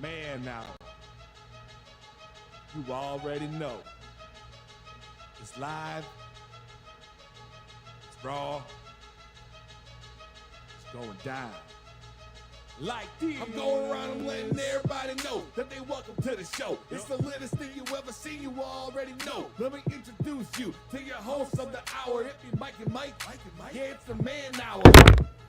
Man now, you already know. It's live, it's raw, it's going down. Like this. I'm going around and letting everybody know that they welcome to the show. It's the latest thing you ever seen, you already know. Let me introduce you to your host of the hour. It be Mike and Mike. Yeah, it's the Man Hour.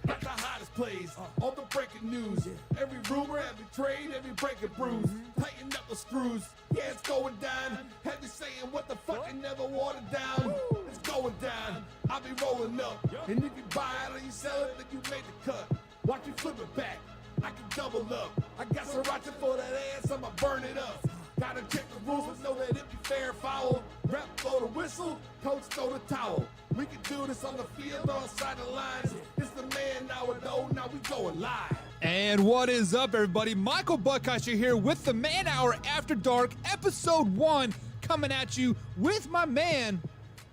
Got the hottest plays, all the breaking news. Every rumor, every trade, every breaking bruise. Tighten up the screws, yeah, it's going down. Have you saying what the fuck and never watered down? It's going down, I'll be rolling up. And if you buy it or you sell it, then you made the cut. Watch me flip it back, I can double up. I got sriracha for that ass, I'ma burn it up. Gotta check the rules, but know that it be fair and foul. Rep blow the whistle, coach throw the towel. We can do this on the field or outside the lines. It's the Man Hour though, now we going live. And what is up, everybody? Michael Buckeister here with the Man Hour After Dark, episode 1, coming at you with my man,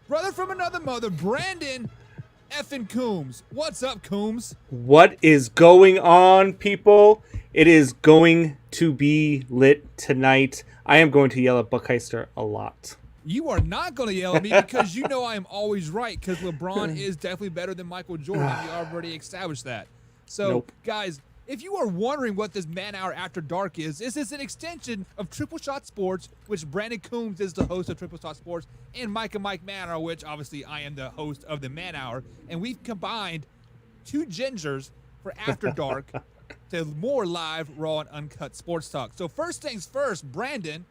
brother from another mother, Brandon effing Coombs. What's up, Coombs? What is going on, people? It is going to be lit tonight. I am going to yell at Buckeister a lot. You are not going to yell at me because you know I am always right, because LeBron is definitely better than Michael Jordan. We already established that. So, guys, if you are wondering what this Man Hour After Dark is, this is an extension of Triple Shot Sports, which Brandon Coombs is the host of Triple Shot Sports, and Mike and Mike Man Hour, which obviously I am the host of the Man Hour. And we've combined two gingers for After Dark to more live, raw, and uncut sports talk. So first things first, Brandon,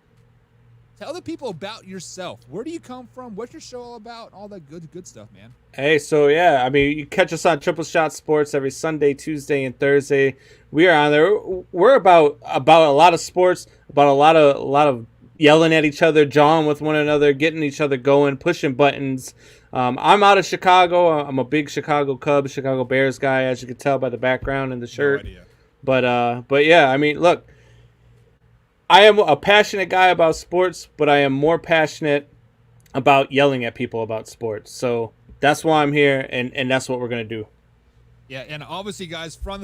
tell the people about yourself. Where do you come from? What's your show all about? All that good stuff, man. Hey, so yeah, I mean, you catch us on Triple Shot Sports every Sunday, Tuesday, and Thursday. We are on there. We're about a lot of sports, about a lot of yelling at each other, jawing with one another, getting each other going, pushing buttons. I'm out of Chicago. I'm a big Chicago Cubs, Chicago Bears guy, as you can tell by the background and the shirt. No idea. But yeah, I mean, look, I am a passionate guy about sports, but I am more passionate about yelling at people about sports. So that's why I'm here, and that's what we're gonna do. Yeah, and obviously, guys, from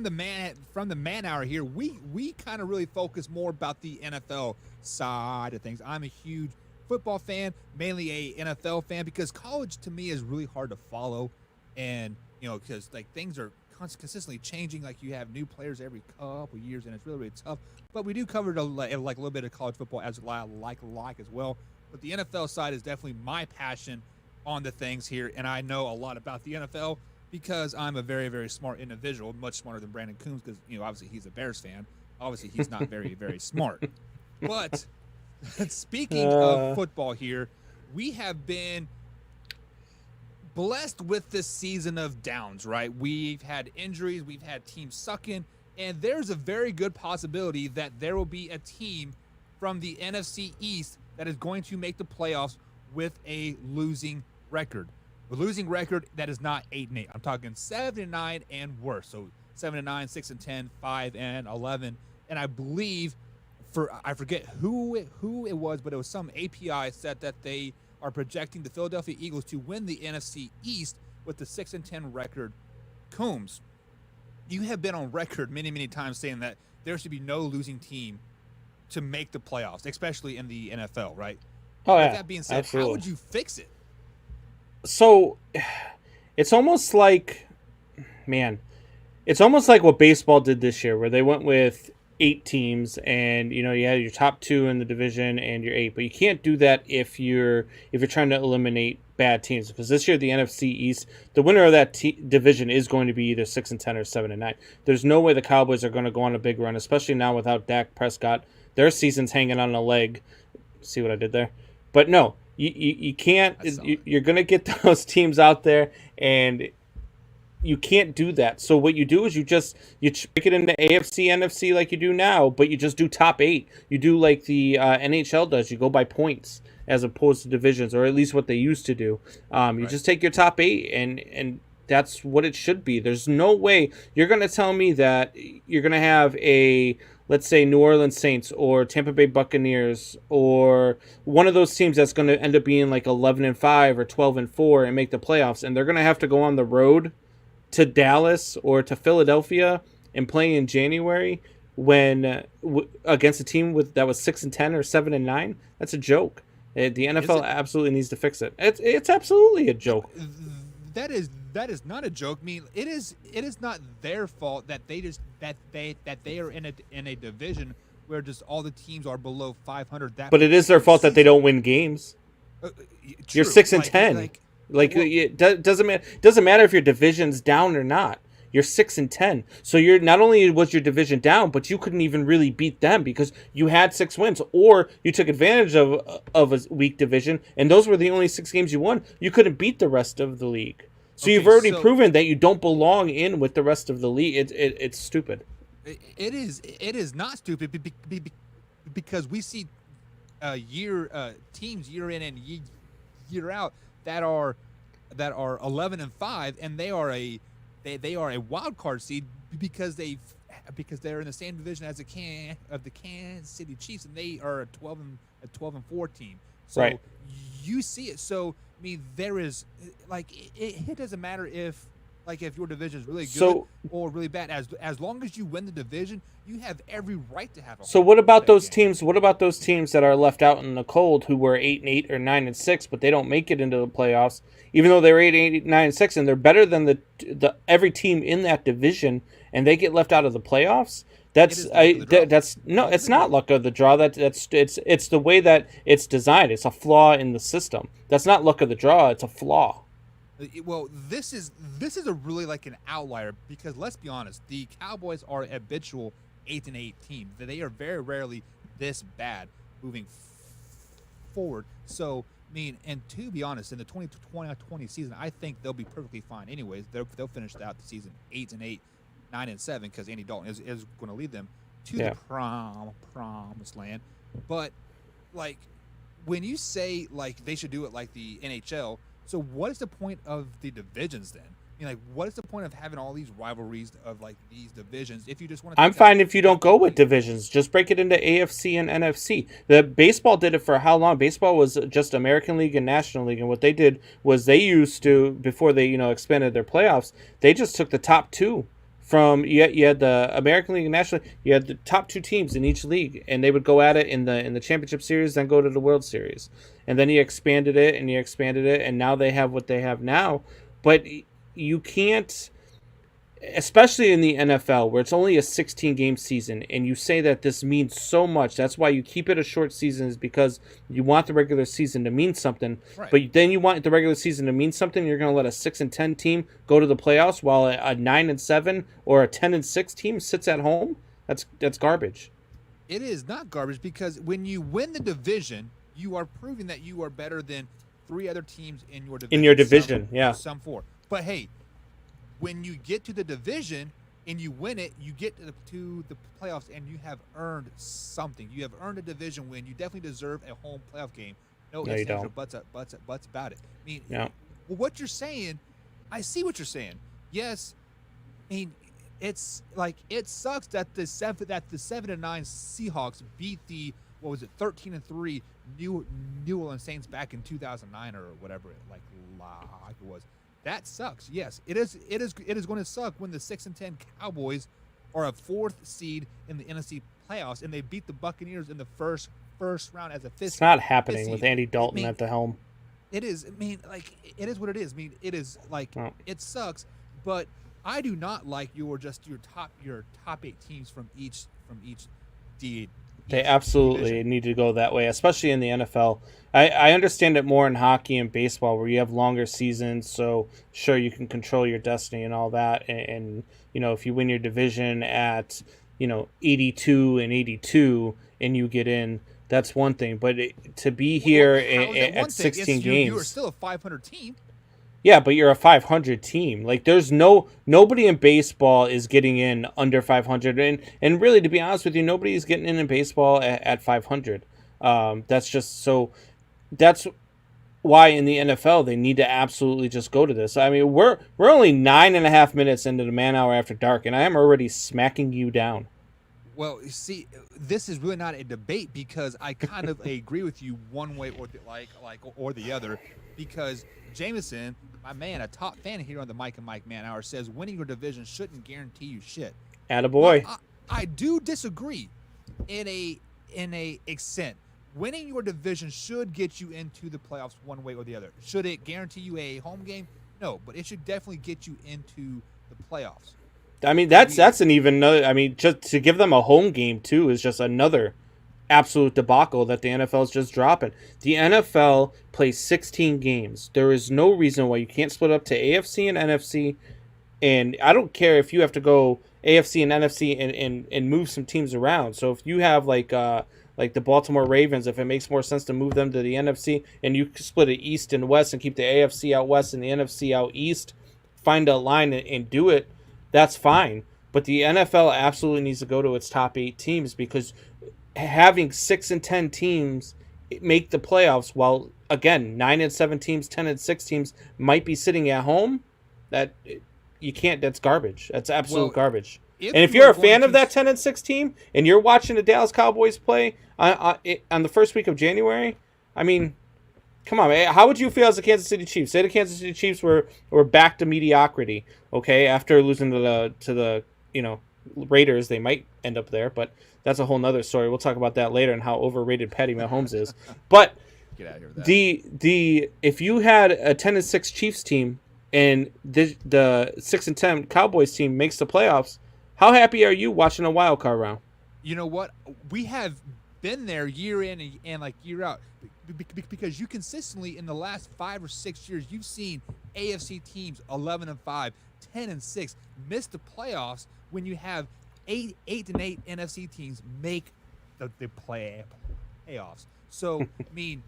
the Man Hour here, we kind of really focus more about the NFL side of things. I'm a huge football fan, mainly a NFL fan, because college to me is really hard to follow, and because like things are consistently changing. Like you have new players every couple years, and it's really tough. But we do cover a little bit of college football as as well. But the NFL side is definitely my passion on the things here, and I know a lot about the NFL because I'm a very, very smart individual, much smarter than Brandon Coombs, because obviously he's a Bears fan. Obviously he's not very, very smart. But speaking of football here, we have been blessed with this season of downs, right? We've had injuries, we've had teams sucking, and there's a very good possibility that there will be a team from the NFC East that is going to make the playoffs with a losing record. A losing record that is not 8-8. I'm talking 7-9 and worse. So 7-9, 6-10, 5-11, and I believe I forget who it was, but it was some API said that they are projecting the Philadelphia Eagles to win the NFC East with the 6-10 record. Coombs, you have been on record many, many times saying that there should be no losing team to make the playoffs, especially in the NFL, right? Oh, yeah. With that being said, absolutely. How would you fix it? So it's almost like, it's almost like what baseball did this year, where they went with 8 teams, and you had your top 2 in the division and your 8. But you can't do that if you're trying to eliminate bad teams, because this year the NFC East, the winner of that division is going to be either 6-10 or 7-9. There's no way the Cowboys are going to go on a big run, especially now without Dak Prescott. Their season's hanging on a leg. See what I did there? But no, you can't. You're going to get those teams out there, and you can't do that. So what you do is you pick it in the AFC, NFC like you do now, but you just do top 8. You do like the NHL does. You go by points as opposed to divisions, or at least what they used to do. You just take your top 8, and that's what it should be. There's no way you're going to tell me that you're going to have let's say New Orleans Saints or Tampa Bay Buccaneers or one of those teams that's going to end up being like 11-5 or 12-4 and make the playoffs, and they're going to have to go on the road to Dallas or to Philadelphia and play in January. when against a team that was 6-10 or 7-9. That's a joke. The NFL absolutely needs to fix it. It's absolutely a joke. That is not a joke. I mean, it is not their fault that they are in a division where just all the teams are below 500. But it is their fault that they don't win games. You're 6-10. It doesn't matter if your division's down or not. You're 6-10. So you're not only was your division down, but you couldn't even really beat them because you had 6 wins, or you took advantage of a weak division, and those were the only 6 games you won. You couldn't beat the rest of the league. So you've already proven that you don't belong in with the rest of the league. It's stupid. It is not stupid because we see teams year in and year out that are 11-5, and they are a wild card seed because they're in the same division as the Kansas City Chiefs, and they are a 12-4 team. So right. You see it. So I mean, there is it doesn't matter if your division is really good or really bad. As long as you win the division, you have every right to have a. So what about those teams? What about those teams that are left out in the cold who were 8-8 or 9-6, but they don't make it into the playoffs, even though they're 8-8, 9-6, and they're better than the every team in that division, and they get left out of the playoffs? It's not luck of the draw. It's the way that it's designed. It's a flaw in the system. That's not luck of the draw. It's a flaw. Well, this is a really an outlier because let's be honest, the Cowboys are an habitual 8-8 team. They are very rarely this bad moving forward. So I mean, and to be honest, in the 2020 season, I think they'll be perfectly fine. Anyways, they'll finish out the season 8-8, 9-7 because Andy Dalton is going to lead them to the promised land. But when you say they should do it like the NHL. So what is the point of the divisions then? I mean, what is the point of having all these rivalries of these divisions if you just want to? I'm fine if you don't go with divisions. Just break it into AFC and NFC. The baseball did it for how long? Baseball was just American League and National League, and what they did was they used to, before they expanded their playoffs, they just took the top 2 from you had the American League and National League. You had the top 2 teams in each league, and they would go at it in the championship series, then go to the World Series. And then he expanded it, and now they have what they have now. But you can't, especially in the NFL, where it's only a 16-game season, and you say that this means so much. That's why you keep it a short season, is because you want the regular season to mean something. Right. But then you want the regular season to mean something. You're going to let a 6-10 team go to the playoffs while a 9-7 or a 10-6 team sits at home. That's garbage. It is not garbage because when you win the division, you are proving that you are better than 3 other teams in your division. Some 4. But hey, when you get to the division and you win it, you get to the playoffs and you have earned something. You have earned a division win. You definitely deserve a home playoff game. No ifs, ands, or buts about it. I mean, what you're saying, I see what you're saying. Yes, I mean, it's it sucks that the 7-9 Seahawks beat the 13-3 New Orleans Saints back in 2009 or whatever it was. That sucks. Yes, it is going to suck when the 6-10 Cowboys are a 4th seed in the NFC playoffs and they beat the Buccaneers in the first round as a 5th. It's not happening with Andy Dalton at the helm. It is. I mean, it is what it is. I mean, it is it sucks, but I do not like your top 8 teams from each D. They absolutely division. Need to go that way, especially in the NFL. I understand it more in hockey and baseball where you have longer seasons, so sure you can control your destiny and all that. And if you win your division at 82-82 and you get in, that's one thing. But to be here at 16 games, you are still a 500 team. Yeah, but you're a 500 team. There's nobody in baseball is getting in under 500, and really, to be honest with you, nobody is getting in baseball at 500. That's just so. That's why in the NFL they need to absolutely just go to this. I mean, we're only 9.5 minutes into the Man Hour After Dark, and I am already smacking you down. Well, you see, this is really not a debate because I kind of agree with you one way or the other. Because Jameson, my man, a top fan here on the Mike and Mike Man Hour, says winning your division shouldn't guarantee you shit. Attaboy. I do disagree in a extent. Winning your division should get you into the playoffs one way or the other. Should it guarantee you a home game? No, but it should definitely get you into the playoffs. I mean, that's an even. I mean, just to give them a home game too is just another absolute debacle that the NFL is just dropping. The NFL plays 16 games. There is no reason why you can't split up to AFC and NFC. And I don't care if you have to go AFC and NFC and move some teams around. So if you have like the Baltimore Ravens, if it makes more sense to move them to the NFC and you split it East and West and keep the AFC out West and the NFC out East, find a line and do it, that's fine. But the NFL absolutely needs to go to its top 8 teams, because having 6 and 10 teams make the playoffs, while again 9 and 7 teams, 10 and 6 teams might be sitting at home, that you can't. That's garbage. That's absolute garbage. And if you're a fan of that 10 and 6 team and you're watching the Dallas Cowboys play on the first week of January, I mean, come on, man. How would you feel as the Kansas City Chiefs? Say the Kansas City Chiefs were back to mediocrity, okay, after losing to the Raiders. They might end up there, but that's a whole nother story. We'll talk about that later and how overrated Patty Mahomes is. But get out of here with that. If you had a 10 and 6 Chiefs team and the 6 and 10 Cowboys team makes the playoffs, how happy are you watching a wild card round? You know what? We have been there year in and like year out, because you consistently in the last 5 or 6 years you've seen AFC teams 11-5, 10-6 miss the playoffs when you have 8-8 NFC teams make the playoffs. So I mean,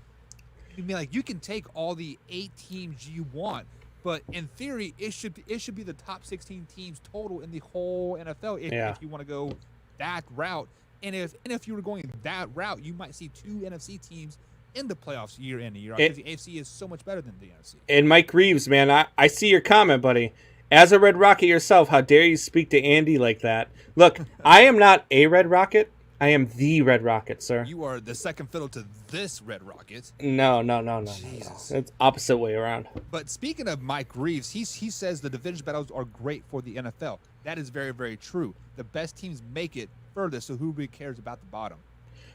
like, you can take all the 8 teams you want, but in theory, it should be the top 16 teams total in the whole NFL if you want to go that route. And if you were going that route, you might see 2 NFC teams in the playoffs year in and year out, because the AFC is so much better than the NFC. And Mike Reeves, man, I see your comment, buddy. As a Red Rocket yourself, how dare you speak to Andy like that? Look, I am not a Red Rocket. I am the Red Rocket, sir. You are the second fiddle to this Red Rocket. No. Jesus. It's opposite way around. But speaking of Mike Reeves, he says the division battles are great for the NFL. That is very, very true. The best teams make it further, so who really cares about the bottom?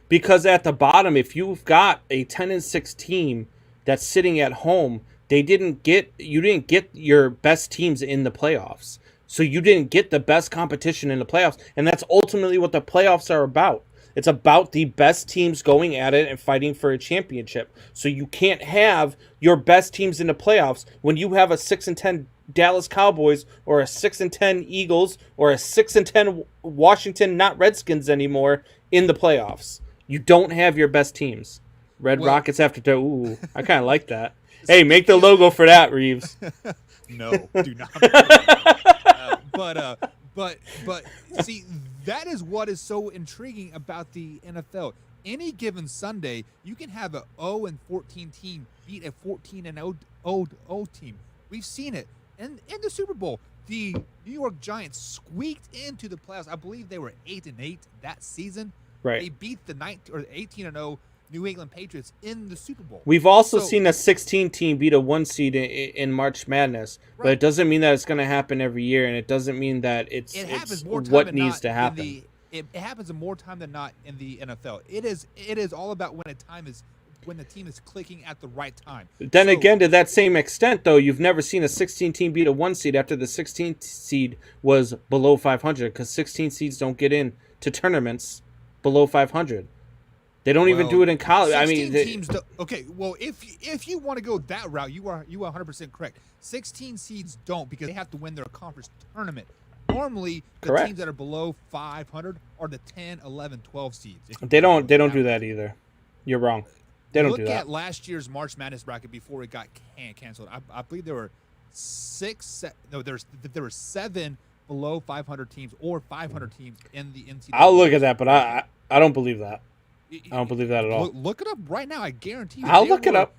Because at the bottom, if you've got a 10 and 6 team that's sitting at home, you didn't get your best teams in the playoffs. So you didn't get the best competition in the playoffs, and that's ultimately what the playoffs are about. It's about the best teams going at it and fighting for a championship. So you can't have your best teams in the playoffs when you have a 6 and 10 Dallas Cowboys or a 6 and 10 Eagles or a 6 and 10 Washington, not Redskins anymore, in the playoffs. You don't have your best teams. Rockets after two. Ooh, I kind of like that. Hey, make the logo for that, Reeves. No, do not. But see, that is what is so intriguing about the NFL. Any given Sunday, you can have a 0-14 team beat a 14-0 team. We've seen it in the Super Bowl. The New York Giants squeaked into the playoffs. I believe they were 8-8 that season. Right. They beat the 18-0 New England Patriots in the Super Bowl. We've also seen a 16 team beat a 1 seed in March Madness, but it doesn't mean that it's going to happen every year, and it doesn't mean that it's what needs to happen. It happens in more time than not in the NFL. It is all about when the team is clicking at the right time. Then again, to that same extent, though, you've never seen a 16 team beat a 1 seed after the 16th seed was below 500, because 16 seeds don't get in to tournaments below 500. They don't even do it in college. I mean, teams okay. Well, if you want to go that route, you are 100% correct. 16 seeds don't, because they have to win their conference tournament. Normally, the teams that are below 500 are the 10, 11, 12 seeds. They don't do that either. You're wrong. They don't do that. Look at last year's March Madness bracket before it got canceled. I believe there were there were 7 below 500 teams or 500 teams in the NCAA. I'll look at that, but I don't believe that. I don't believe that at all. Look it up right now. I guarantee you. I'll look it up.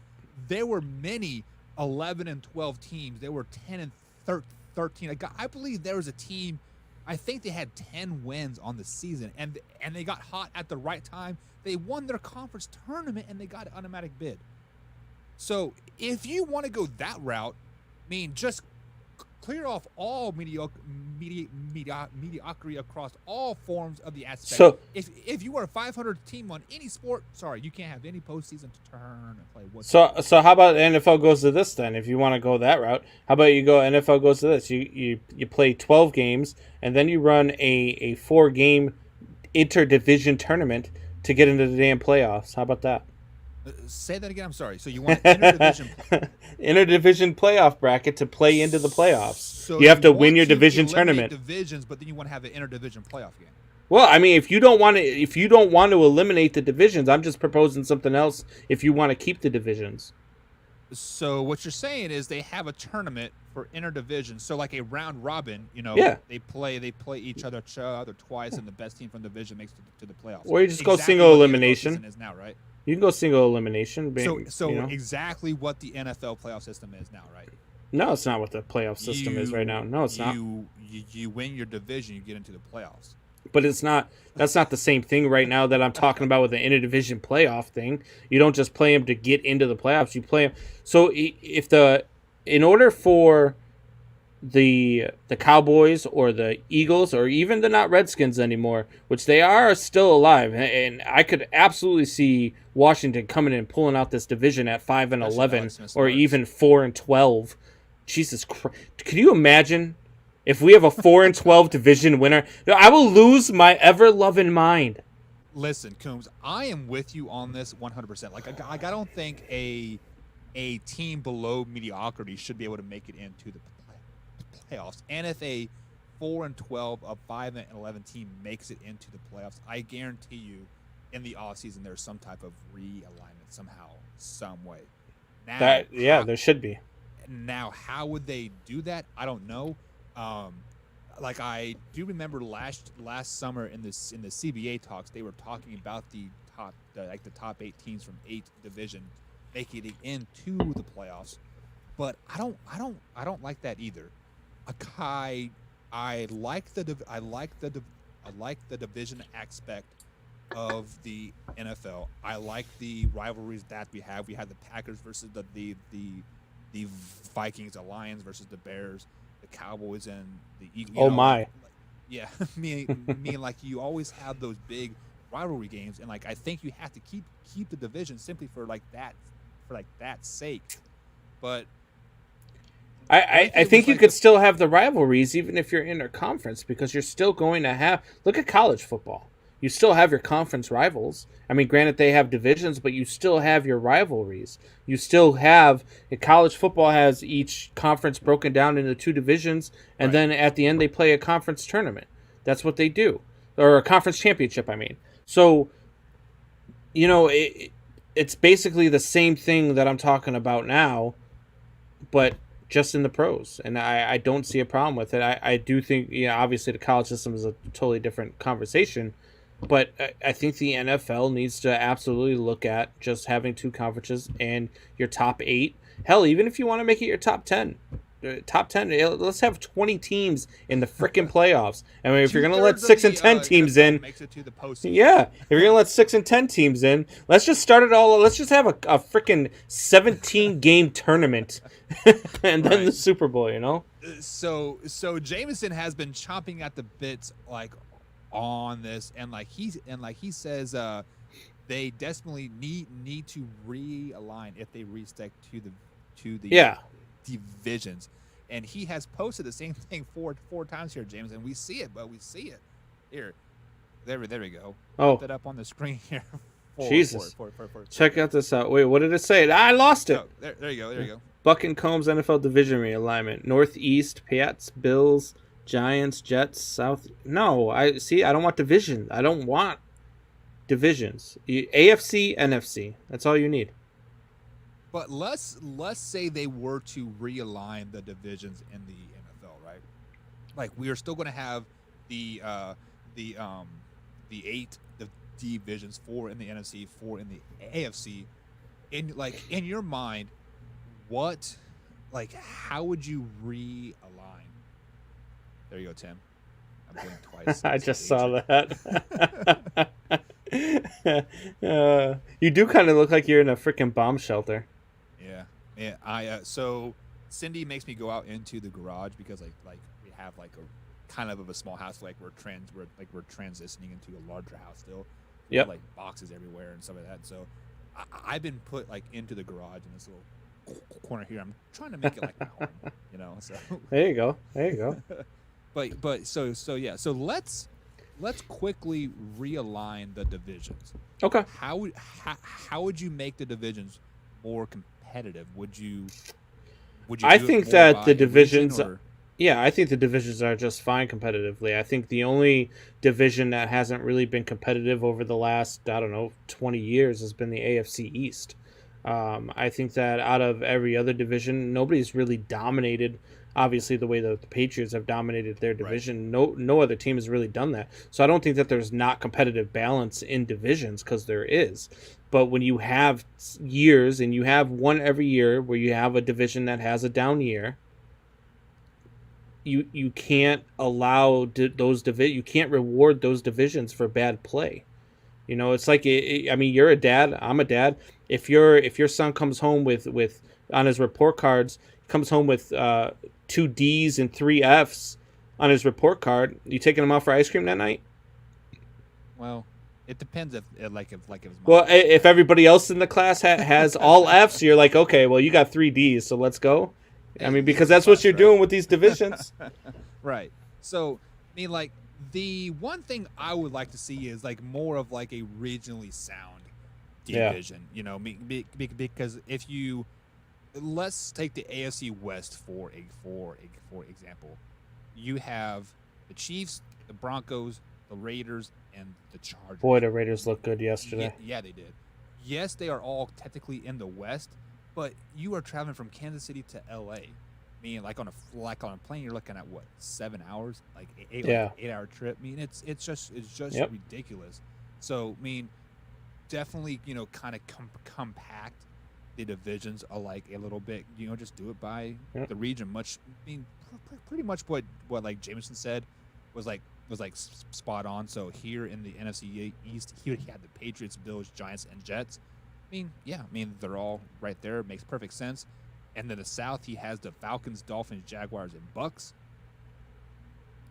There were many 11 and 12 teams. There were 10 and 13. I believe there was a team. I think they had 10 wins on the season, and they got hot at the right time. They won their conference tournament, and they got an automatic bid. So if you want to go that route, I mean, just clear off all mediocrity across all forms of the aspect. So if you are a 500 team on any sport, sorry, you can't have any postseason to turn and play. So how about NFL goes to this then? If you want to go that route, how about you go NFL goes to this? You play 12 games and then you run a 4-game interdivision tournament to get into the damn playoffs. How about that? Say that again. I'm sorry. So you want interdivision interdivision playoff bracket to play into the playoffs. So you have to win want your to division eliminate tournament. divisions, but then you want to have an interdivision playoff game. Well, I mean, if you don't want to eliminate the divisions, I'm just proposing something else. If you want to keep the divisions. So what you're saying is they have a tournament for interdivision. So like a round robin, Yeah. they play each other twice, and the best team from the division makes it to the playoffs. Or you just go Exactly single what the elimination. NFL season is now, right? You can go single elimination. So you know? exactly what the NFL playoff system is now, right? No, it's not what the playoff system is right now. No, it's not. You win your division, you get into the playoffs. But it's not. That's not the same thing right now that I'm talking about with the interdivision playoff thing. You don't just play them to get into the playoffs. You play them. So in order for the Cowboys or the Eagles or even the not Redskins anymore, which they are still alive, and I could absolutely see Washington coming in and pulling out this division at 5-11 or even 4-12. Jesus Christ! Can you imagine if we have a 4-12 division winner? I will lose my ever-loving mind. Listen, Coombs, I am with you on this 100%. Like I don't think a team below mediocrity should be able to make it into the playoffs. And if a 4-12, a 5-11 team makes it into the playoffs, I guarantee you, in the offseason, there's some type of realignment somehow, some way. Now, there should be. Now, how would they do that? I don't know. Like I do remember last summer in the CBA talks, they were talking about the top 8 teams from 8 divisions making it into the playoffs. But I don't like that either. I like the division aspect of the NFL. I like the rivalries that we have. We have the Packers versus the Vikings, the Lions versus the Bears, the Cowboys and the Eagles. Oh my! Yeah, me like you always have those big rivalry games, and like I think you have to keep the division simply for that sake. But I think you could still have the rivalries even if you're interconference, because you're still going to have. Look at college football. You still have your conference rivals. I mean, granted, they have divisions, but you still have your rivalries. You still have college football has each conference broken down into 2 divisions, and then at the end they play a conference tournament. That's what they do, or a conference championship. I mean, so it's basically the same thing that I'm talking about now, but just in the pros, and I don't see a problem with it. I do think, obviously the college system is a totally different conversation, but I think the NFL needs to absolutely look at just having 2 conferences and your top 8. Hell, even if you want to make it your top 10, let's have 20 teams in the freaking playoffs. I mean, if you're going to let 6 and 10 teams in, makes it to the postseason. Yeah, if you're going to let 6 and 10 teams in, let's just start it all. Let's just have a freaking 17-game tournament and then the Super Bowl, So Jameson has been chomping at the bits on this, and he says they desperately need to realign if they restick to the divisions. And he has posted the same thing four times here, James, and we see it. Here. There we go. Oh. Put it up on the screen here. Jesus. Check out this out. Wait, what did it say? I lost it. Oh, there you go. Buck and Combs NFL Division Realignment. Northeast, Pats, Bills, Giants, Jets, South. No, I don't want division. I don't want divisions. AFC, NFC. That's all you need. But let's say they were to realign the divisions in the NFL, right? Like we are still going to have the 8 divisions, 4 in the NFC, 4 in the AFC. In your mind, how would you realign? There you go, Tim. I'm doing twice. I just saw that. You do kind of look like you're in a freaking bomb shelter. Yeah. So Cindy makes me go out into the garage because like we have like a kind of a small house, like we're transitioning into a larger house still. Yeah. Like boxes everywhere and stuff like that. So I've been put like into the garage in this little corner here. I'm trying to make it like my home, you know. So there you go. but so yeah. So let's quickly realign the divisions. Okay. How would you make the divisions more competitive? Would you I do it think more that by the divisions. region, or- Yeah, I think the divisions are just fine competitively. I think the only division that hasn't really been competitive over the last, I don't know, 20 years has been the AFC East. I think that out of every other division, nobody's really dominated, obviously, the way that the Patriots have dominated their division. Right. No other team has really done that. So I don't think that there's not competitive balance in divisions, because there is. But when you have years, and you have one every year where you have a division that has a down year, you can't allow you can't reward those divisions for bad play. You know, it's like I mean, you're a dad, I'm a dad. If your son comes home with on his report cards, comes home with 2 D's and 3 F's on his report card, you taking him out for ice cream that night? Well, it depends if his well, if everybody else in the class has all F's, you're like, okay, well, you got 3 D's, so let's go. I mean, because that's what you're doing with these divisions. Right. So, I mean, like, the one thing I would like to see is, like, more of, like, a regionally sound division. Yeah. You know, because if you... Let's take the AFC West for example. You have the Chiefs, the Broncos, the Raiders, and the Chargers. Boy, the Raiders looked good yesterday. Yeah, they did. Yes, they are all technically in the West, but you are traveling from Kansas City to LA. I mean, like on a plane, you're looking at what, 7 hours, like 8-hour trip. I mean, it's just yep. ridiculous. So, I mean, definitely, you know, kind of compact the divisions alike a little bit. You know, just do it by yep. the region. Much, I mean, pretty much what like Jameson said was spot on. So here in the NFC East, he had the Patriots, Bills, Giants, and Jets. I mean, yeah, I mean, they're all right there. It makes perfect sense. And then the South, he has the Falcons, Dolphins, Jaguars, and Bucks.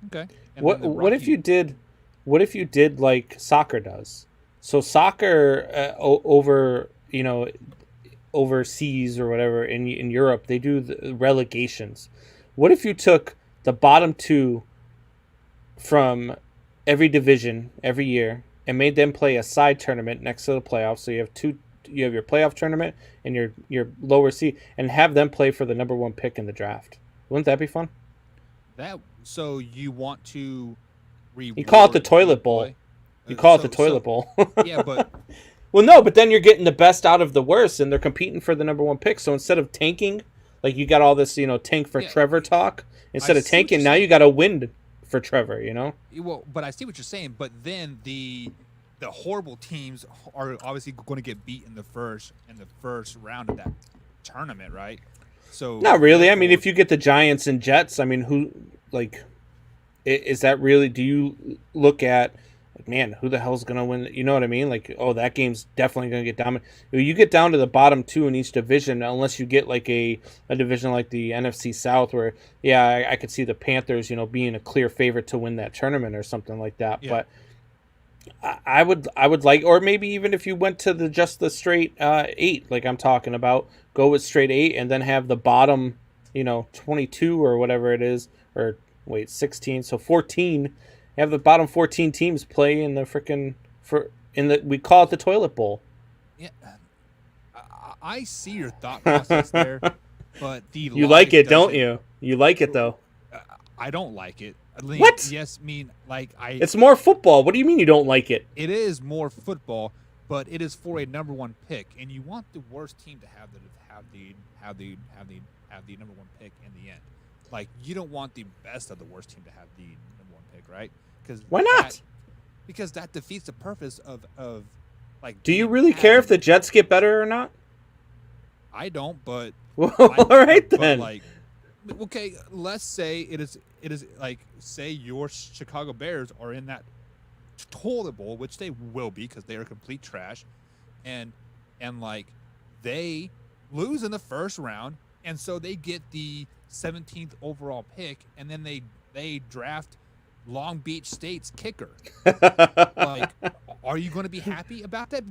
Okay. And what if you did like soccer does? So soccer over, you know, overseas or whatever in Europe, they do the relegations. What if you took the bottom 2 from every division every year and made them play a side tournament next to the playoffs? So you have your playoff tournament and your lower seed, and have them play for the number 1 pick in the draft. Wouldn't that be fun? So you want to you call it the toilet bowl. You call it the toilet bowl. Yeah, but well, no, but then you're getting the best out of the worst, and they're competing for the number 1 pick. So instead of tanking, like you got all this, you know, tank for Trevor talk. Instead of tanking, now you got to win for Trevor. You know. Well, but I see what you're saying. But then the horrible teams are obviously going to get beat in the first round of that tournament, right? So not really. I mean, if you get the Giants and Jets, I mean, who like is that really? Do you look at like, man, who the hell's going to win? You know what I mean? Like, oh, that game's definitely going to get dominated. You get down to the bottom 2 in each division, unless you get like a division like the NFC South, where I could see the Panthers, you know, being a clear favorite to win that tournament or something like that, but. I would like, or maybe even if you went to the straight 8, like I'm talking about, go with straight 8 and then have the bottom, you know, 22 or whatever it is, or wait, 16, so 14. Have the bottom 14 teams play in the we call it the toilet bowl. Yeah, I see your thought process there, but you like it, don't you? You like it though. I don't like it. What? Yes, It's more football. What do you mean you don't like it? It is more football, but it is for a number 1 pick, and you want the worst team to have the number 1 pick in the end. Like, you don't want the best of the worst team to have the number 1 pick, right? Why not? Because that defeats the purpose of like. Do you really care if the Jets get better or not? I don't, but all right then. But like, okay, let's say it is like, say your Chicago Bears are in that toilet bowl, which they will be because they are complete trash, and like they lose in the first round, And so they get the 17th overall pick, and then they draft Long Beach State's kicker. Like, are you going to be happy about that?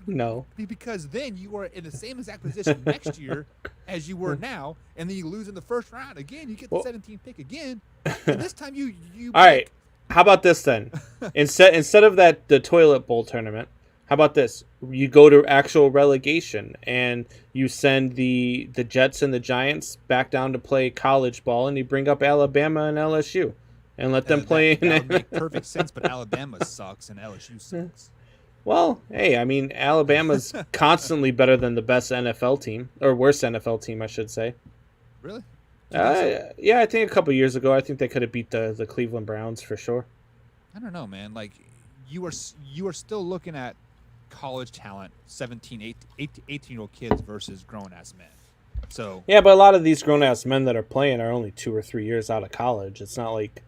No. Because then you are in the same exact position next year as you were now, and then you lose in the first round again. You get the 17th pick again, and this time you. All right. How about this then? Instead of the toilet bowl tournament, how about this? You go to actual relegation, and you send the Jets and the Giants back down to play college ball, and you bring up Alabama and LSU, and let them play. That would make perfect sense, but Alabama sucks and LSU sucks. Well, hey, I mean, Alabama's constantly better than the best NFL team, or worst NFL team, I should say. Really? Yeah, I think a couple years ago, I think they could have beat the Cleveland Browns for sure. I don't know, man. Like, you are still looking at college talent, 17, 18-year-old kids versus grown-ass men. So yeah, but a lot of these grown-ass men that are playing are only 2 or 3 years out of college. It's not like,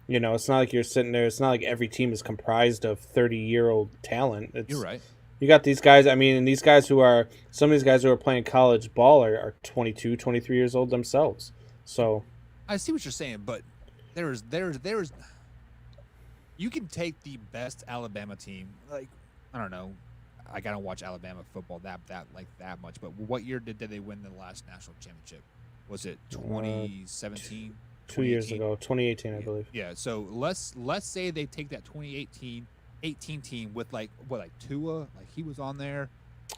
it's not like you're sitting there. It's not like every team is comprised of 30-year-old talent. You're right. You got these guys. I mean, and these guys some of these guys who are playing college ball are 22, 23 years old themselves. So I see what you're saying, but there's you can take the best Alabama team. Like, I don't know, I gotta watch Alabama football that much. But what year did they win the last national championship? Was it 2017? 2 years ago, 2018, I believe. Yeah. So let's say they take that 2018 team with Tua, like he was on there.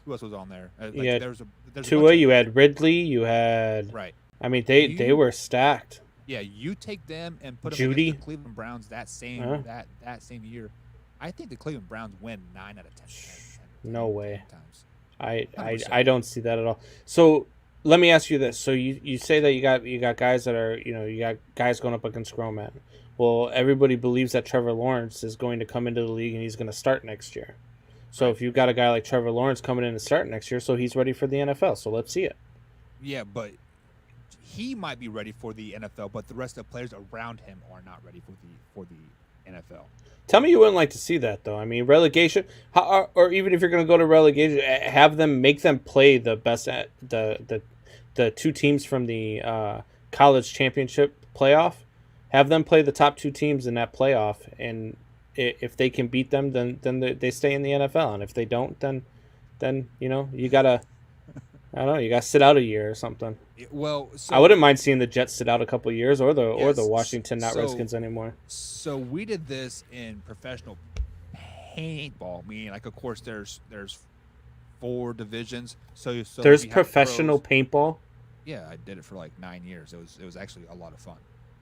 Who else was on there? There's Tua. You had Ridley. You had right. I mean, they were stacked. Yeah, you take them and put them Judy. against the Cleveland Browns that same year. I think the Cleveland Browns win 9 out of 10. No way. 10 times. I don't see that at all. So let me ask you this: so you say that you got guys that are you got guys going up against grown men. Well, everybody believes that Trevor Lawrence is going to come into the league and he's going to start next year. So if you've got a guy like Trevor Lawrence coming in to start next year, so he's ready for the NFL. So let's see it. Yeah, but he might be ready for the NFL, but the rest of the players around him are not ready for the NFL. Tell me you wouldn't like to see that, though. I mean, relegation, or even if you're going to go to relegation, make them play the best at the 2 teams from the college championship playoff. Have them play the top 2 teams in that playoff, and if they can beat them, then they stay in the NFL, and if they don't, then you gotta. I don't know. You got to sit out a year or something. Well, I wouldn't mind seeing the Jets sit out a couple of years, or the Washington Redskins anymore. So we did this in professional paintball. Meaning, like, of course, there's 4 divisions. So there's professional paintball. Yeah, I did it for like 9 years. It was actually a lot of fun.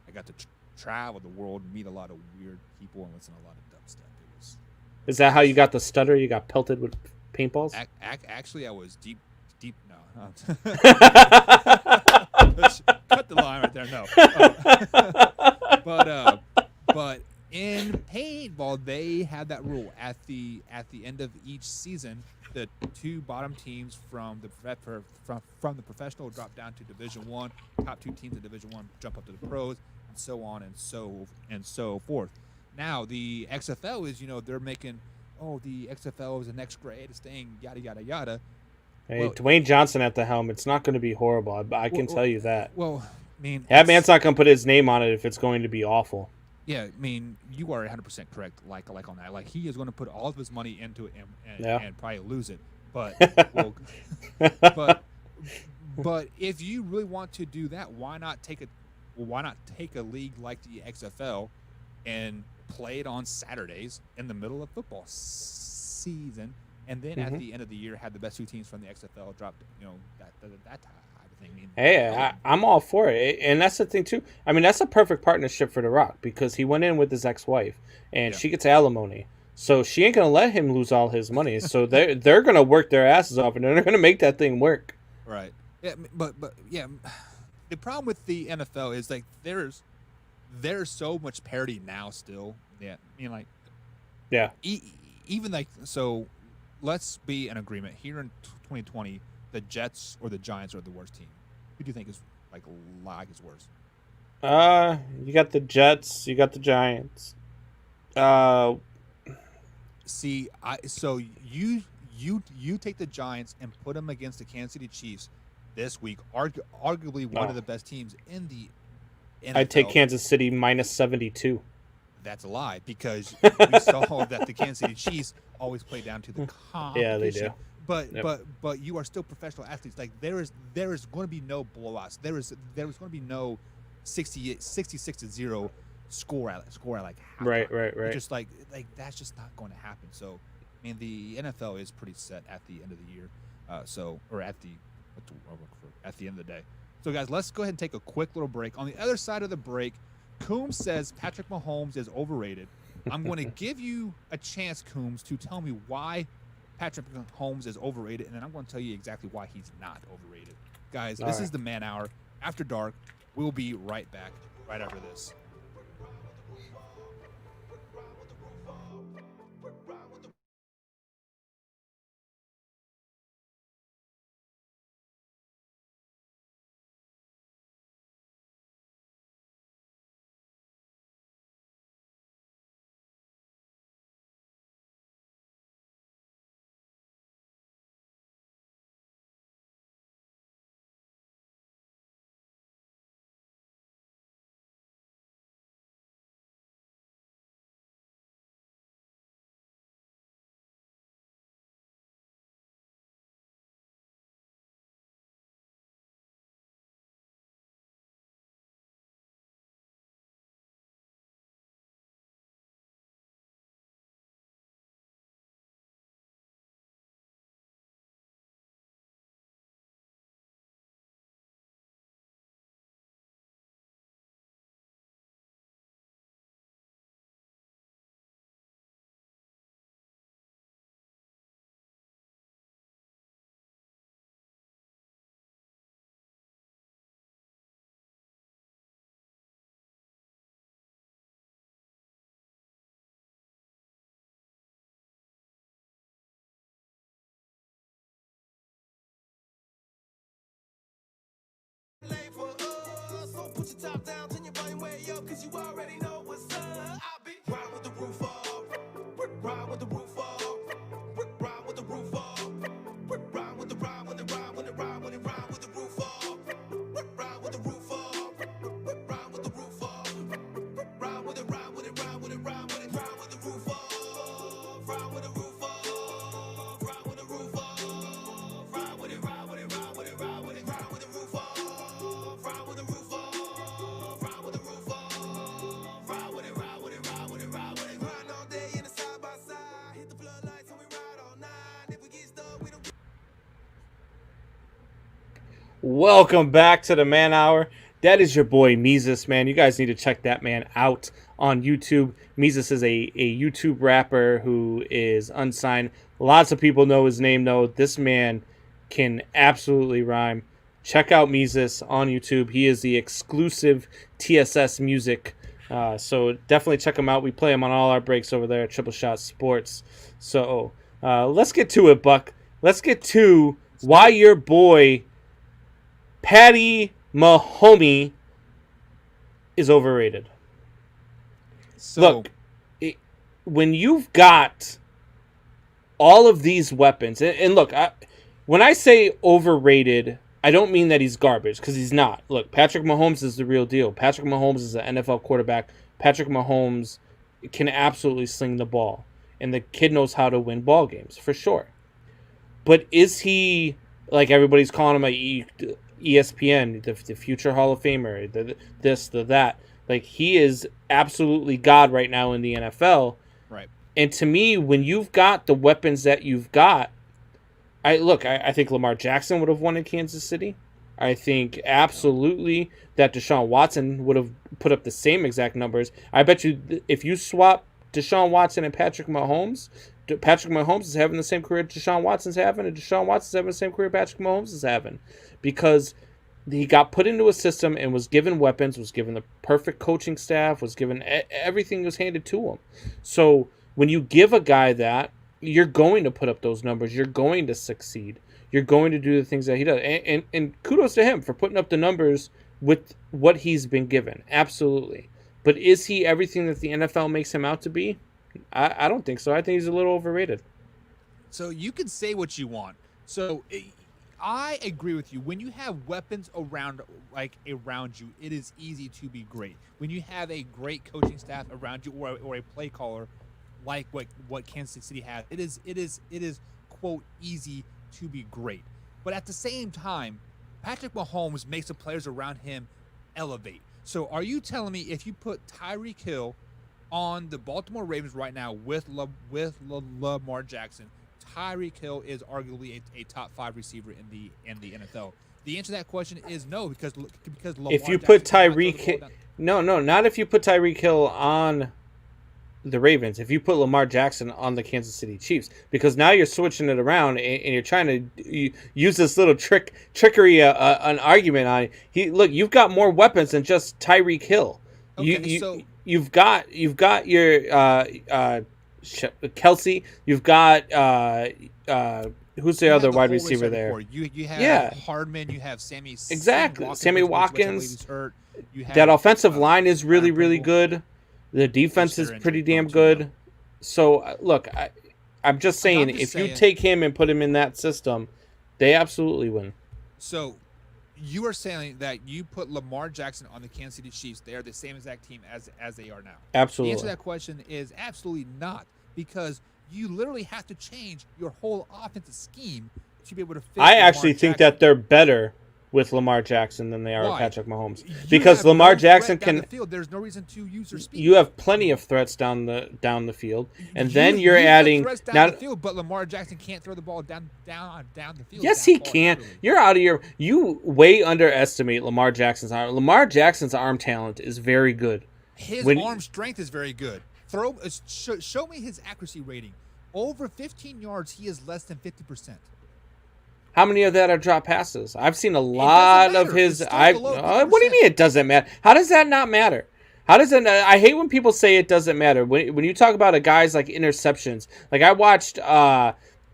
I got to travel the world, meet a lot of weird people, and listen to a lot of dumb stuff. Is that how you got the stutter? You got pelted with paintballs? Actually, I was deep. No. Cut the line right there. No. But in paintball, they had that rule at the end of each season. The 2 bottom teams from the professional drop down to Division 1. Top 2 teams in Division 1 jump up to the pros, and so on and so forth. Now the XFL is they're making the XFL is the next greatest thing, yada yada yada. Hey, Dwayne Johnson at the helm. It's not going to be horrible. I can tell you that. Well, I mean, that man's not going to put his name on it if it's going to be awful. Yeah, I mean, you are 100% correct. Like on that, like he is going to put all of his money into it and probably lose it. But but if you really want to do that, why not take a league like the XFL and play it on Saturdays in the middle of football season? And then at the end of the year, have the best 2 teams from the XFL drop, that type of thing. Hey, I'm all for it. And that's the thing, too. I mean, that's a perfect partnership for The Rock because he went in with his ex-wife, and she gets alimony. So she ain't going to let him lose all his money. So they're going to work their asses off, and they're going to make that thing work. Right. Yeah, but yeah, the problem with the NFL is, like, there's so much parity now still. Yeah. I mean, like, yeah. Even, like, so... Let's be in agreement here in 2020. The Jets or the Giants are the worst team. Who do you think is is worse? You got the Jets. You got the Giants. So you take the Giants and put them against the Kansas City Chiefs. this week, arguably one of the best teams in the NFL. I'd take Kansas City minus 72. That's a lie, because we saw that the Kansas City Chiefs always play down to the competition. Yeah, they do. But you are still professional athletes. Like there is going to be no blowouts. There is going to be no 66-0 score at like halftime. Right. Just like that's just not going to happen. So, I mean, the NFL is pretty set at the end of the year. At the end of the day. So, guys, let's go ahead and take a quick little break. On the other side of the break, Coombs says Patrick Mahomes is overrated. I'm going to give you a chance, Coombs, to tell me why Patrick Mahomes is overrated, and then I'm going to tell you exactly why he's not overrated. Guys, this is the Man Hour After Dark. We'll be right back right after this. Put your top down, turn your volume way up, cause you already know what's up. I'll be ride with the roof off, ride with the roof off, ride with the roof off, ride with the ride with the ride with the ride with the ride with the roof off, ride with the roof off, ride with the roof off, ride with the ride with the ride with the ride with the ride with the roof off, ride with the roof off, ride with the roof off, ride with it, ride with it, ride with it, ride with it, ride with the roof off, ride with the roof off. Welcome back to the Man Hour. That is your boy Meezus, man. You guys need to check that man out on YouTube. Meezus is a YouTube rapper who is unsigned. Lots of people know his name, though. This man can absolutely rhyme. Check out Meezus on YouTube. He is the exclusive TSS music. So definitely check him out. We play him on all our breaks over there at Triple Shot Sports. So let's get to it, Buck. Let's get to why your boy Patty Mahomes is overrated. So, look, when you've got all of these weapons, and look, when I say overrated, I don't mean that he's garbage, because he's not. Look, Patrick Mahomes is the real deal. Patrick Mahomes is an NFL quarterback. Patrick Mahomes can absolutely sling the ball, and the kid knows how to win ball games, for sure. But is he, like everybody's calling him a ESPN, the future Hall of Famer, the that. Like, he is absolutely God right now in the NFL. right. And to me, when you've got the weapons that you've got, I think Lamar Jackson would have won in Kansas City. I think absolutely that Deshaun Watson would have put up the same exact numbers. I bet you if you swap Deshaun Watson and Patrick Mahomes is having the same career Deshaun Watson's having, and Deshaun Watson's having the same career Patrick Mahomes is having. Because he got put into a system and was given weapons, was given the perfect coaching staff, was given everything was handed to him. So when you give a guy that, you're going to put up those numbers. You're going to succeed. You're going to do the things that he does. And kudos to him for putting up the numbers with what he's been given. Absolutely. But is he everything that the NFL makes him out to be? I don't think so. I think he's a little overrated. So you can say what you want. So I agree with you. When you have weapons around you, it is easy to be great. When you have a great coaching staff around you, or a play caller like what Kansas City has, it is quote easy to be great. But at the same time, Patrick Mahomes makes the players around him elevate. So are you telling me if you put Tyreek Hill on the Baltimore Ravens right now with Lamar Jackson, Tyreek Hill is arguably a top 5 receiver in the NFL? The answer to that question is no, because Lamar If you Jackson put cannot throw the Tyreek ball Hill, down. no, not if you put Tyreek Hill on the Ravens. If you put Lamar Jackson on the Kansas City Chiefs, because now you're switching it around and you're trying to use this little trickery, an argument on you've got more weapons than just Tyreek Hill. Okay, You've got your Kelsey. You've got who's the you other have the wide whole receiver receiver there? core. You have Yeah. Hardman. You have Sammy Sammy Watkins. Which I believe is hurt. You have, That offensive line is really, Aaron really Pringle, good. The defense which is they're pretty injury damn prone too, good. So look, I'm just saying, just if you saying- take him and put him in that system, they absolutely win. So you are saying that you put Lamar Jackson on the Kansas City Chiefs, they are the same exact team as they are now. The Absolutely. answer to that question is absolutely not, because you literally have to change your whole offensive scheme to be able to fit I Lamar actually think Jackson. that they're better with Lamar Jackson than they are with Why? Patrick Mahomes, You because have Lamar no Jackson threat down can. the field. There's no reason to use your speed. You have plenty of threats down the field, and then You you're have adding threats down now. the field, but Lamar Jackson can't throw the ball down the field. Yes, that he far can. laterally. You're out of your. You way underestimate Lamar Jackson's arm. Lamar Jackson's arm talent is very good. His When- arm strength is very good. Show me his accuracy rating. Over 15 yards, he is less than 50%. How many of that are drop passes? I've seen a lot of matter. his. It's still I. below What do you 50%. mean it doesn't matter? How does that not matter? How does it? I hate when people say it doesn't matter. When you talk about a guy's like interceptions, like I watched.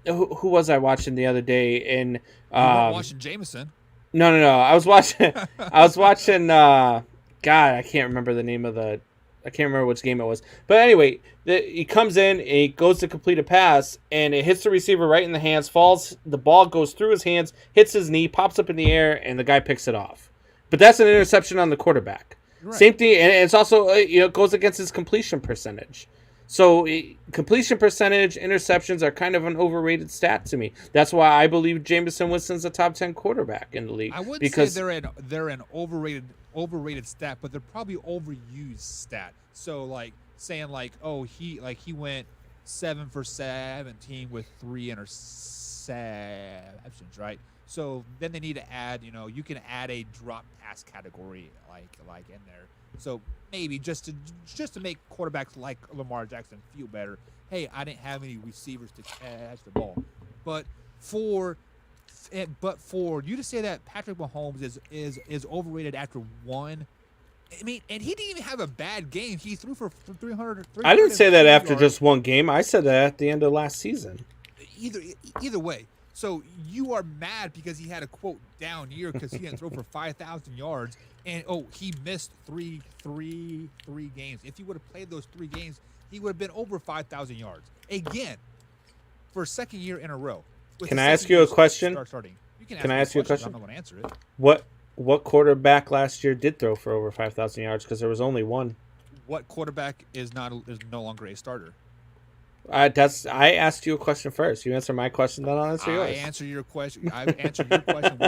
Who was I watching the other day? And You weren't watching Jameson. no. I was watching. I was watching. God, I can't remember the name of the. I can't remember which game it was. But anyway, he comes in and he goes to complete a pass, and it hits the receiver right in the hands, falls. The ball goes through his hands, hits his knee, pops up in the air, and the guy picks it off. But that's an interception on the quarterback. Right. Same thing, and it's also goes against his completion percentage. So completion percentage, interceptions are kind of an overrated stat to me. That's why I believe Jameson Winston's a top 10 quarterback in the league. I wouldn't because say they're an overrated stat, but they're probably overused stat. So like saying he went 7 for 17 with 3 interceptions, right? So then they need to add, you can add a drop pass category like in there. So maybe just to make quarterbacks like Lamar Jackson feel better. Hey, I didn't have any receivers to catch the ball, but for you to say that Patrick Mahomes is overrated after one, I mean, and he didn't even have a bad game. He threw for 300. I didn't say that after yards. just one game. I said that at the end of last season. Either way. So you are mad because he had a quote down year because he didn't throw for 5,000 yards, and he missed three games. If he would have played those 3 games, he would have been over 5,000 yards again for a second year in a row. Can I ask you a question? Starting. You Can I ask you a question? I'm not going to answer it. What quarterback last year did throw for over 5,000 yards? Because there was only one. What quarterback is no longer a starter? I asked you a question first. You answer my question, then I'll answer yours. I answered your question with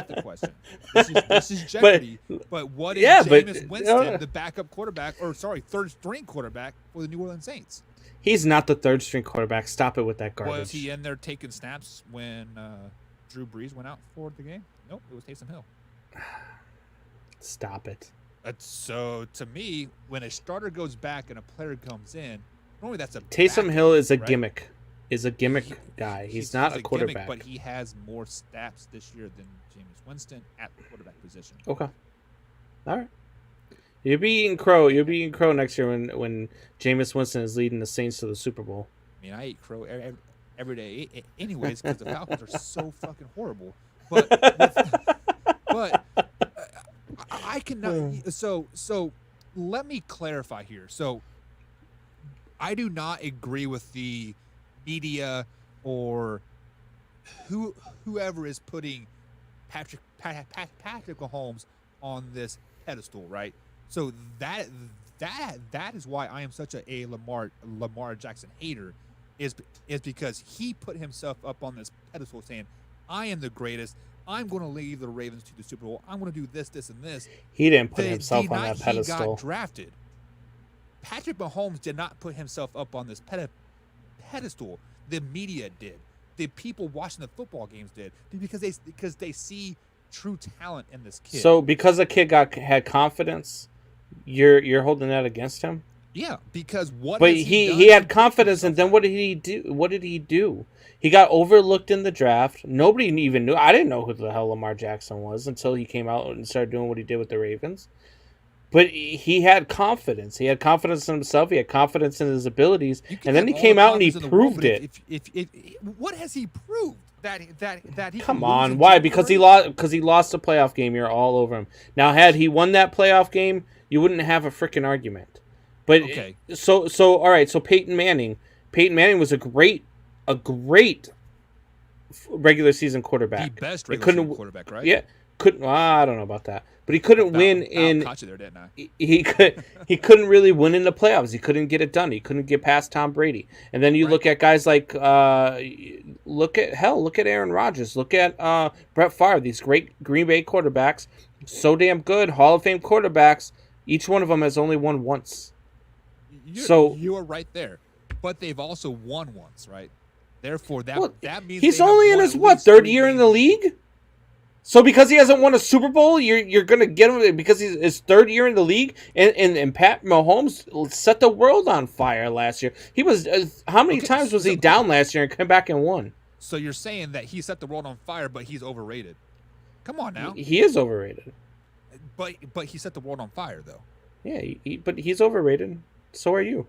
the question. This is Jeopardy. But what is Jameis Winston, the backup quarterback, third string quarterback for the New Orleans Saints? He's not the third string quarterback. Stop it with that garbage. Was he in there taking snaps when Drew Brees went out for the game? Nope, it was Taysom Hill. Stop it. So to me, when a starter goes back and a player comes in, normally that's a Taysom backup, Hill is a right? gimmick. Is a gimmick guy. He's not a quarterback. Gimmick, but he has more snaps this year than Jameis Winston at the quarterback position. Okay. All right. You'll be eating crow. You'll be eating crow next year when Jameis Winston is leading the Saints to the Super Bowl. I mean, I eat crow every day, anyways, because the Falcons are so fucking horrible. But I cannot. So let me clarify here. So I do not agree with the media or whoever is putting Patrick Mahomes on this pedestal, right? So that is why I am such a Lamar Jackson hater, is because he put himself up on this pedestal saying, I am the greatest. I'm going to lead the Ravens to the Super Bowl. I'm going to do this, this, and this. He didn't put himself on that pedestal. He got drafted. Patrick Mahomes did not put himself up on this pedestal. The media did. The people watching the football games did, because they see true talent in this kid. So because a kid had confidence, you're holding that against him? Yeah, because he had confidence, and then what did he do? He got overlooked in the draft. Nobody even knew. I didn't know who the hell Lamar Jackson was until he came out and started doing what he did with the Ravens. But he had confidence. He had confidence in himself. He had confidence in his abilities, and then he came out and he proved it. What has he proved? That he come on, why? Because he lost the playoff game. You're all over him. Now, had he won that playoff game, you wouldn't have a freaking argument. But okay. So all right. So Peyton Manning was a great regular season quarterback. The best regular season quarterback, right? Yeah. I don't know about that, but he couldn't win in. Caught you there, didn't I? He couldn't really win in the playoffs. He couldn't get it done. He couldn't get past Tom Brady. And then you look at guys like look at Aaron Rodgers. Look at Brett Favre. These great Green Bay quarterbacks, so damn good, Hall of Fame quarterbacks. Each one of them has only won once. You are right there, but they've also won once, right? Therefore, that means he's only in his third year in the league. So because he hasn't won a Super Bowl, you're gonna get him because he's his third year in the league, and Pat Mahomes set the world on fire last year. He was how many times was he down last year and came back and won? So you're saying that he set the world on fire, but he's overrated? Come on now. He is overrated. But he set the world on fire though. Yeah, but he's overrated. So are you.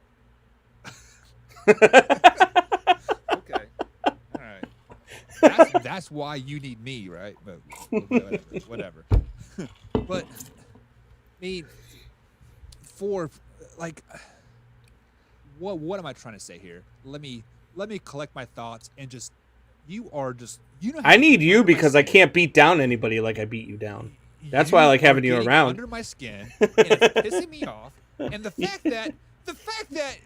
Okay. All right. That's why you need me, right? But whatever. But I mean, for like, what am I trying to say here? Let me collect my thoughts and just you know. I need you because I can't beat down anybody like I beat you down. That's why I like having you around. Under my skin, and it's pissing me off. And the fact that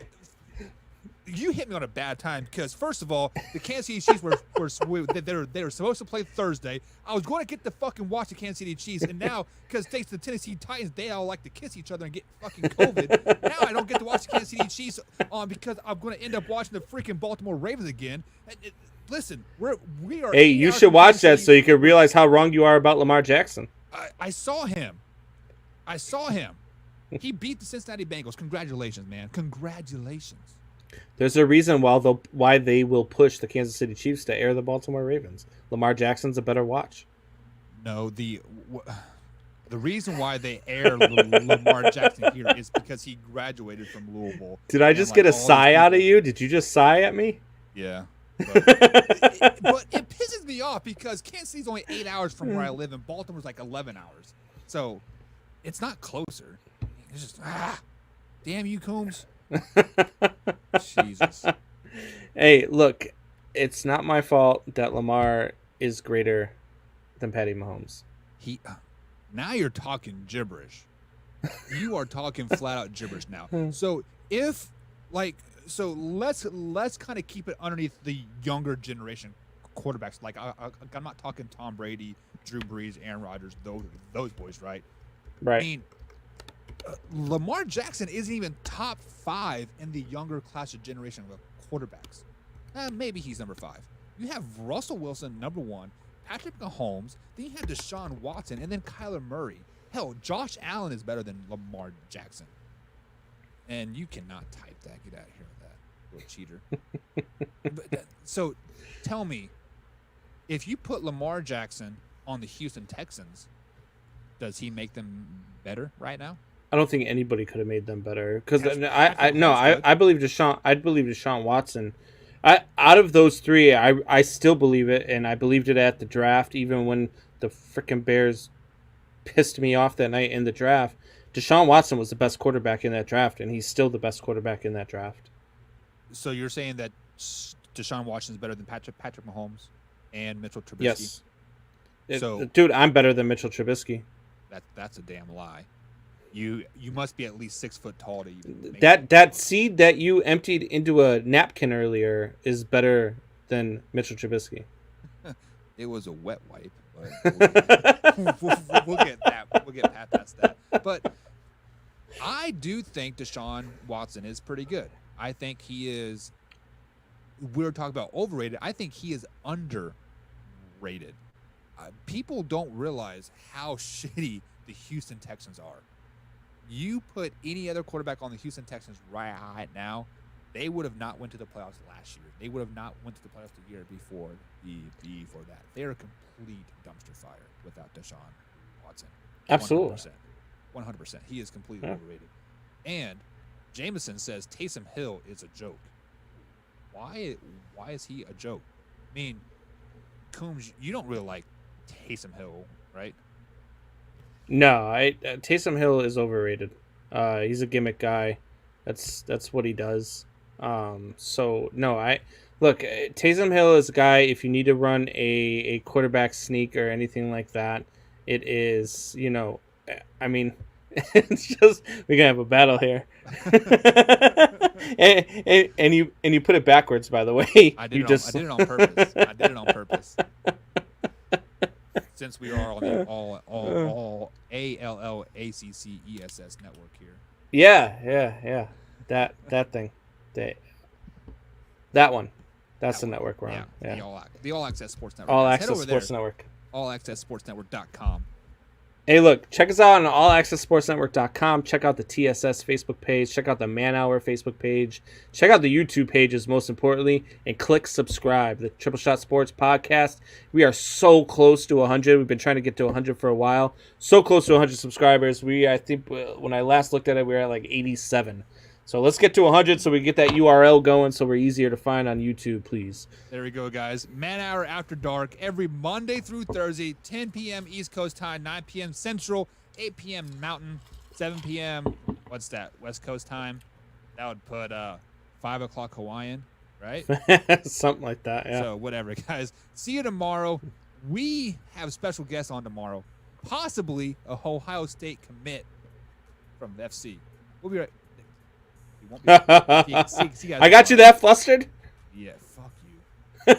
you hit me on a bad time because first of all, the Kansas City Chiefs they were supposed to play Thursday. I was going to get to fucking watch the Kansas City Chiefs, and now because thanks to the Tennessee Titans, they all like to kiss each other and get fucking COVID. Now I don't get to watch the Kansas City Chiefs because I'm going to end up watching the freaking Baltimore Ravens again. Listen, we are. Hey, you should watch that so you can realize how wrong you are about Lamar Jackson. I saw him. He beat the Cincinnati Bengals. Congratulations, man. Congratulations. There's a reason why they will push the Kansas City Chiefs to air the Baltimore Ravens. Lamar Jackson's a better watch. No, the reason why they air Lamar Jackson here is because he graduated from Louisville. Did I just get a sigh out of you? Did you just sigh at me? Yeah. But it pisses me off because Kansas City's only 8 hours from where I live, and Baltimore's like 11 hours. So it's not closer. It's just damn you, Coombs. Jesus. Hey, look, it's not my fault that Lamar is greater than Patty Mahomes. Now you're talking gibberish. You are talking flat out gibberish now. So let's kind of keep it underneath the younger generation quarterbacks. Like I'm not talking Tom Brady, Drew Brees, Aaron Rodgers, those boys, right? Right. I mean, Lamar Jackson isn't even top 5 in the younger class of generation of quarterbacks. Maybe he's number 5. You have Russell Wilson, number 1, Patrick Mahomes, then you have Deshaun Watson, and then Kyler Murray. Hell, Josh Allen is better than Lamar Jackson. And you cannot type that. Get out of here with that, little cheater. So tell me, if you put Lamar Jackson on the Houston Texans, does he make them better right now? I don't think anybody could have made them better because I believe Deshaun Watson. Out of those three, I still believe it, and I believed it at the draft, even when the freaking Bears pissed me off that night in the draft. Deshaun Watson was the best quarterback in that draft, and he's still the best quarterback in that draft. So you're saying that Deshaun Watson is better than Patrick Mahomes and Mitchell Trubisky? Yes. Dude, I'm better than Mitchell Trubisky. That's a damn lie. You must be at least 6 foot tall to even make That seed that you emptied into a napkin earlier is better than Mitchell Trubisky. It was a wet wipe, but we'll get that. We'll get past that. But I do think Deshaun Watson is pretty good. I think he is. We're talking about overrated. I think he is underrated. People don't realize how shitty the Houston Texans are. You put any other quarterback on the Houston Texans right now, they would have not went to the playoffs last year. They would have not went to the playoffs the year before that. They are a complete dumpster fire without Deshaun Watson. Absolutely. 100%. He is completely overrated. And Jameson says Taysom Hill is a joke. Why is he a joke? I mean, Coombs, you don't really like Taysom Hill, right? No, Taysom Hill is overrated. He's a gimmick guy. That's what he does. So no, Taysom Hill is a guy. If you need to run a quarterback sneak or anything like that, it is, I mean, it's just we're gonna have a battle here. and you put it backwards, by the way. I did it on purpose. I did it on purpose. Since we are on the all ALLACCESS network here. Yeah. That thing. That one. That's the network we're on. Yeah. The All Access Sports Network. All Access Sports Network. AllAccessSportsNetwork.com. Hey, look, check us out on allaccessportsnetwork.com. Check out the TSS Facebook page. Check out the Man Hour Facebook page. Check out the YouTube pages, most importantly, and click subscribe. The Triple Shot Sports Podcast. We are so close to 100. We've been trying to get to 100 for a while. So close to 100 subscribers. I think when I last looked at it, we were at like 87. So let's get to 100 so we get that URL going so we're easier to find on YouTube, please. There we go, guys. Man Hour After Dark every Monday through Thursday, 10 p.m. East Coast time, 9 p.m. Central, 8 p.m. Mountain, 7 p.m. What's that? West Coast time? That would put 5 o'clock Hawaiian, right? Something like that, yeah. So whatever, guys. See you tomorrow. We have special guests on tomorrow, possibly a Ohio State commit from the FC. We'll be right. I got you that flustered? Yeah, fuck you.